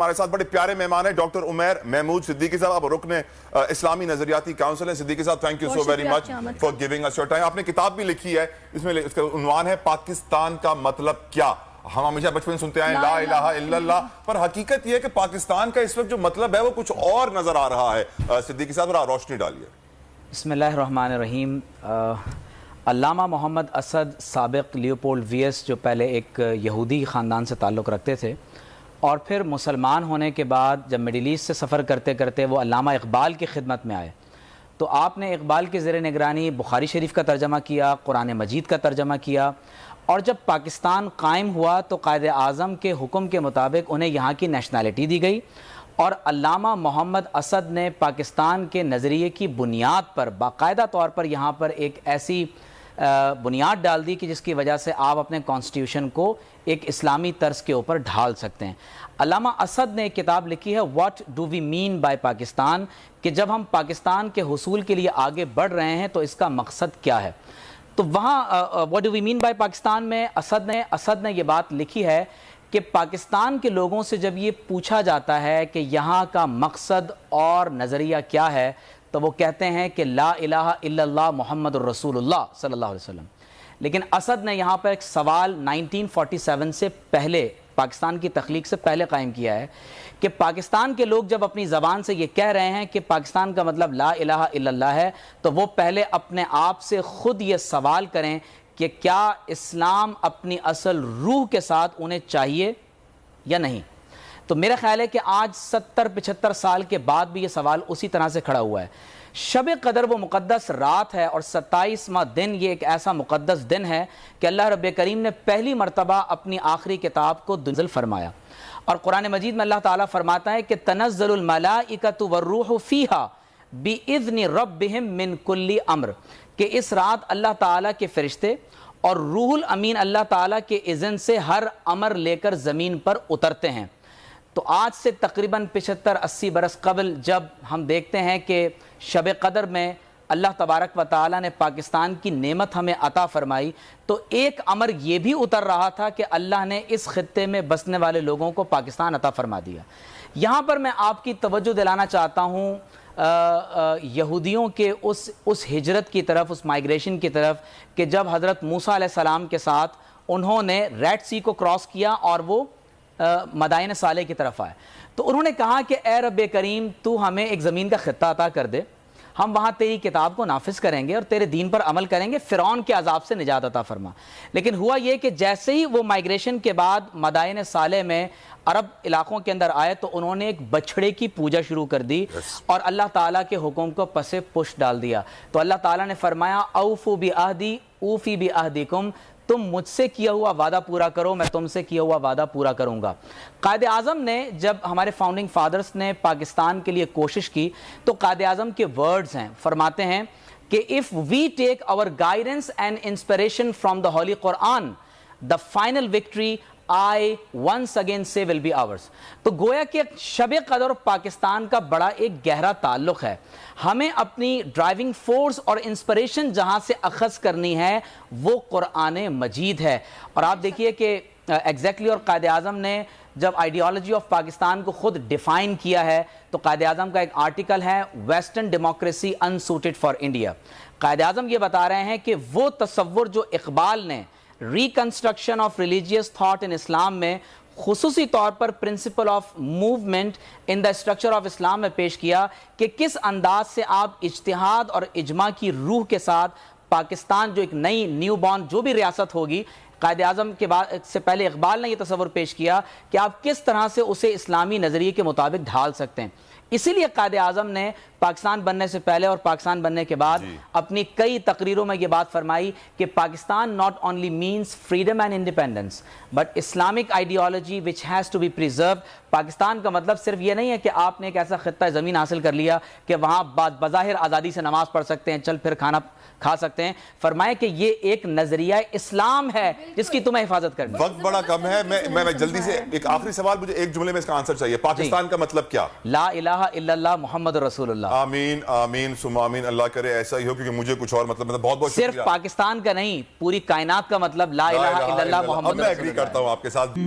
ہمارے ساتھ بڑے پیارے مہمان ہیں ڈاکٹر عمیر محمود صدیقی صاحب. آپ رکن اسلامی نظریاتی کاؤنسل ہیں. صدیقی صاحب thank you so very much for giving us your time. آپ نے کتاب بھی لکھی ہے, اس میں اس کا عنوان ہے پاکستان کا مطلب کیا. ہم ہمیشہ بچپن سنتے ہیں لا الہ الا اللہ, پر حقیقت یہ ہے کہ پاکستان کا اس وقت جو مطلب ہے وہ کچھ اور نظر آ رہا ہے. صدیقی صاحب ذرا روشنی ڈالیے. بسم اللہ الرحمن الرحیم. علامہ محمد اسد سابق لیوپولڈ ویس جو پہلے ایک یہودی خاندان سے تعلق رکھتے تھے اور پھر مسلمان ہونے کے بعد جب مڈل ایسٹ سے سفر کرتے کرتے وہ علامہ اقبال کی خدمت میں آئے, تو آپ نے اقبال کے زیر نگرانی بخاری شریف کا ترجمہ کیا, قرآن مجید کا ترجمہ کیا, اور جب پاکستان قائم ہوا تو قائد اعظم کے حکم کے مطابق انہیں یہاں کی نیشنلٹی دی گئی, اور علامہ محمد اسد نے پاکستان کے نظریے کی بنیاد پر باقاعدہ طور پر یہاں پر ایک ایسی بنیاد ڈال دی کہ جس کی وجہ سے آپ اپنے کانسٹیٹیوشن کو ایک اسلامی طرز کے اوپر ڈھال سکتے ہیں. علامہ اسد نے ایک کتاب لکھی ہے what do we mean by Pakistan, کہ جب ہم پاکستان کے حصول کے لیے آگے بڑھ رہے ہیں تو اس کا مقصد کیا ہے. تو وہاں what do we mean by Pakistan میں اسد نے یہ بات لکھی ہے کہ پاکستان کے لوگوں سے جب یہ پوچھا جاتا ہے کہ یہاں کا مقصد اور نظریہ کیا ہے, تو وہ کہتے ہیں کہ لا الہ الا اللہ محمد الرسول اللہ صلی اللہ علیہ وسلم. لیکن اسد نے یہاں پر ایک سوال 1947 سے پہلے, پاکستان کی تخلیق سے پہلے قائم کیا ہے کہ پاکستان کے لوگ جب اپنی زبان سے یہ کہہ رہے ہیں کہ پاکستان کا مطلب لا الہ الا اللہ ہے, تو وہ پہلے اپنے آپ سے خود یہ سوال کریں کہ کیا اسلام اپنی اصل روح کے ساتھ انہیں چاہیے یا نہیں. تو میرا خیال ہے کہ آج 70-75 سال کے بعد بھی یہ سوال اسی طرح سے کھڑا ہوا ہے. شب قدر وہ مقدس رات ہے اور 27واں دن یہ ایک ایسا مقدس دن ہے کہ اللہ رب کریم نے پہلی مرتبہ اپنی آخری کتاب کو نازل فرمایا, اور قرآن مجید میں اللہ تعالیٰ فرماتا ہے کہ تنزل الملائکۃ والروح فیہا بِإِذْنِ رَبِّهِمْ مِنْ كُلِّ امر, کہ اس رات اللہ تعالیٰ کے فرشتے اور روح الامین اللہ تعالیٰ کے اذن سے ہر امر لے کر زمین پر اترتے ہیں. تو آج سے تقریباً 75-80 برس قبل جب ہم دیکھتے ہیں کہ شب قدر میں اللہ تبارک و تعالیٰ نے پاکستان کی نعمت ہمیں عطا فرمائی, تو ایک امر یہ بھی اتر رہا تھا کہ اللہ نے اس خطے میں بسنے والے لوگوں کو پاکستان عطا فرما دیا. یہاں پر میں آپ کی توجہ دلانا چاہتا ہوں یہودیوں کے اس ہجرت کی طرف, اس مائیگریشن کی طرف, کہ جب حضرت موسیٰ علیہ السلام کے ساتھ انہوں نے ریڈ سی کو کراس کیا اور وہ مدائن صالح کی طرف آئے, تو انہوں نے کہا کہ اے رب کریم تو ہمیں ایک زمین کا خطہ عطا کر دے, ہم وہاں تیری کتاب کو نافذ کریں گے اور تیرے دین پر عمل کریں گے, فرعون کے عذاب سے نجات عطا فرما. لیکن ہوا یہ کہ جیسے ہی وہ مائیگریشن کے بعد مدائن صالح میں عرب علاقوں کے اندر آئے تو انہوں نے ایک بچھڑے کی پوجا شروع کر دی اور اللہ تعالیٰ کے حکم کو پس پش ڈال دیا. تو اللہ تعالیٰ نے فرمایا اوفوا بعہدی اوفی بعہدکم, تم مجھ سے کیا ہوا وعدہ پورا کرو, میں تم سے کیا ہوا وعدہ پورا کروں گا. قائد اعظم نے جب ہمارے فاؤنڈنگ فادرز نے پاکستان کے لیے کوشش کی تو قائد اعظم کے ورڈز ہیں, فرماتے ہیں کہ if we take our guidance and inspiration from the Holy Quran, the final victory I once again say will be ours. تو گویا کہ شب قدر اور پاکستان کا بڑا ایک گہرا تعلق ہے. ہمیں اپنی ڈرائیونگ فورس اور انسپریشن جہاں سے اخذ کرنی ہے وہ قرآن مجید ہے. اور آپ دیکھیے کہ ایگزیکٹلی اور قائد اعظم نے جب آئیڈیالوجی آف پاکستان کو خود ڈیفائن کیا ہے تو قائد اعظم کا ایک آرٹیکل ہے western democracy انسوٹڈ for India. Quaid Azam یہ بتا رہے ہیں کہ وہ تصور جو اقبال نے reconstruction of religious thought in Islam میں خصوصی طور پر principle of movement in the structure of Islam میں پیش کیا, کہ کس انداز سے آپ اجتہاد اور اجماع کی روح کے ساتھ پاکستان جو ایک نئی نیو بورن جو بھی ریاست ہوگی, قائد اعظم کے بعد سے پہلے اقبال نے یہ تصور پیش کیا کہ آپ کس طرح سے اسے اسلامی نظریے کے مطابق ڈھال سکتے ہیں. اسی لیے قائد اعظم نے پاکستان بننے سے پہلے اور پاکستان بننے کے بعد اپنی کئی تقریروں میں یہ بات فرمائی کہ Pakistan not only means freedom and independence but Islamic ideology which has to be preserved. Pakistan کا مطلب صرف یہ نہیں ہے کہ آپ نے ایک ایسا خطہ زمین حاصل کر لیا کہ وہاں بظاہر آزادی سے نماز پڑھ سکتے ہیں, چل پھر کھانا کھا سکتے ہیں. فرمائے کہ یہ ایک نظریہ اسلام ہے جس کی تمہیں حفاظت کرنی. وقت بڑا کم ہے, میں جلدی سے ایک آخری سوال, مجھے ایک جملے میں اس کا آنسر چاہیے. پاکستان کا مطلب کیا؟ لا الہ الا اللہ محمد رسول اللہ. آمین آمین ثم آمین. اللہ کرے ایسا ہی ہو, کیونکہ مجھے کچھ اور مطلب بہت بہت صرف پاکستان کا نہیں, پوری کائنات کا مطلب لا الہ الا اللہ محمد رسول اللہ. میں ایگری کرتا ہوں آپ کے ساتھ.